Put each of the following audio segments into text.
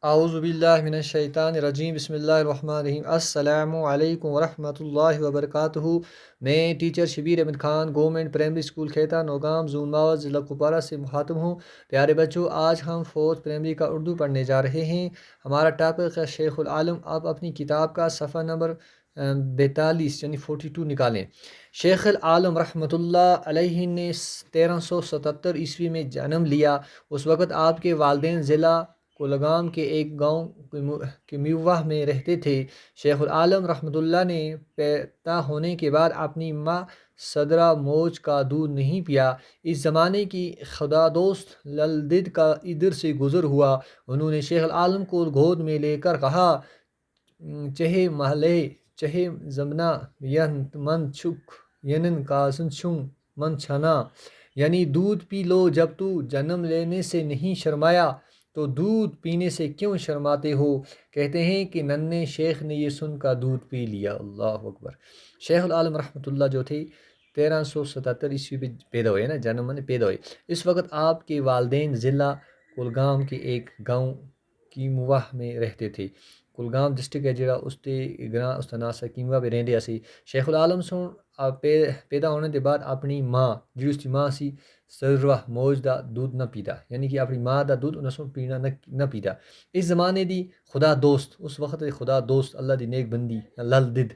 اعوذ باللہ من الشیطان الرجیم، بسم اللہ الرحمن الرحیم۔ السلام علیکم ورحمۃ اللہ وبرکاتہ۔ میں teacher Shabir Ahmad Khan government primary school Kheta Nowgam zone Mawah ضلع کپوارہ سے مخاطب ہوں۔ پیارے بچوں، آج ہم فورتھ پرائمری کا اردو پڑھنے جا رہے ہیں۔ ہمارا ٹاپک ہے شیخ العالم۔ آپ اپنی کتاب کا صفحہ نمبر 42 یعنی 42 نکالیں۔ شیخ العالم رحمۃ اللہ علیہ نے 1377 عیسوی میں جنم لیا۔ اس وقت آپ کے والدین ضلع کولگام کے ایک گاؤں کے میوہ میں رہتے تھے۔ شیخ العالم رحمۃ اللہ نے پیدا ہونے کے بعد اپنی ماں صدرہ موج کا دودھ نہیں پیا۔ اس زمانے کی خدا دوست للدید کا ادھر سے گزر ہوا۔ انہوں نے شیخ العالم کو گود میں لے کر کہا، چہے محلے چہے زمنا ین من چھک ینن کازن چھن من چھنا، یعنی دودھ پی لو جب تو جنم لینے سے نہیں شرمایا تو دودھ پینے سے کیوں شرماتے ہو؟ کہتے ہیں کہ ننھے شیخ نے یہ سن کر دودھ پی لیا۔ اللہ اکبر۔ شیخ العالم رحمۃ اللہ جو تھے 1377 عیسوی میں پیدا ہوئے نا، جنم میں پیدا ہوئے۔ اس وقت آپ کے والدین ضلع کولگام کے ایک گاؤں کی موہ میں رہتے تھے۔ کولگام ڈسٹرکٹ ہے جڑا اس تے گراں اس نا سکیموا پہ رہندے اسی۔ شیخ العالم سن پیدا ہونے کے بعد اپنی ماں جی اس کی ماں سی سروا موج دا دودھ نہ پیتا، یعنی کہ اپنی ماں دا دودھ انہوں پینا نہ پیتا۔ اس زمانے دی خدا دوست، اس وقت دی خدا دوست اللہ دی نیک بندی للدید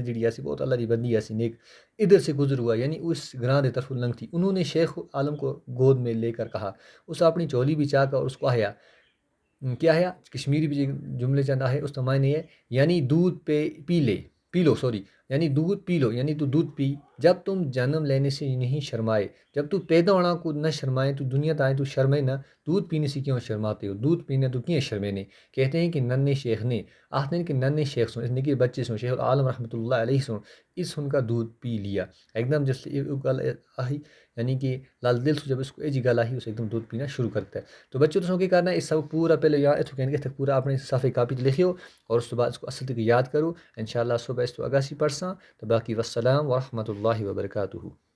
جڑی ایسی بہت اللہ دی بندی ایسی نیک ادھر سے گزر ہوا، یعنی اس گراں دے طرف لنگ تھی۔ انہوں نے شیخ عالم کو گود میں لے کر کہا، اس اپنی چولی بچا کر اس کو آیا کیا ہے کشمیری بھی جملے چند ہے اس معنی ہے، یعنی دودھ پی لو یعنی دودھ پی لو، یعنی تو دودھ پی جب تم جنم لینے سے نہیں شرمائے، جب تو پیدا ہونا کو نہ شرمائے تو دنیا تائیں تو شرمے نہ، دودھ پینے سے کیوں شرماتے ہو، دودھ پینے تو کیوں شرمے نے؟ کہتے ہیں کہ ننھے شیخ نے آخر ہیں کہ ننھے شیخ سن، اس نے کہ بچے سن، شیخ العالم رحمۃ اللہ علیہ سن، اس ان کا دودھ پی لیا ایک دم جس گل آئی، یعنی کہ لال دل سے جب اس کو ایجی گل آئی، اسے ایک دم دودھ پینا شروع کرتا ہے۔ تو بچوں تو کیا کرنا ہے، اس سب پورا پہلے یا اتو کہنے کے پورا اپنے صفحے کاپی لکھیو اور اس کے بعد اس کو اصل تک یاد کرو، انشاءاللہ صبح اس تو اگاسی پڑھساں تو باقی والسلام ورحمۃ اللہ وبرکاتہ۔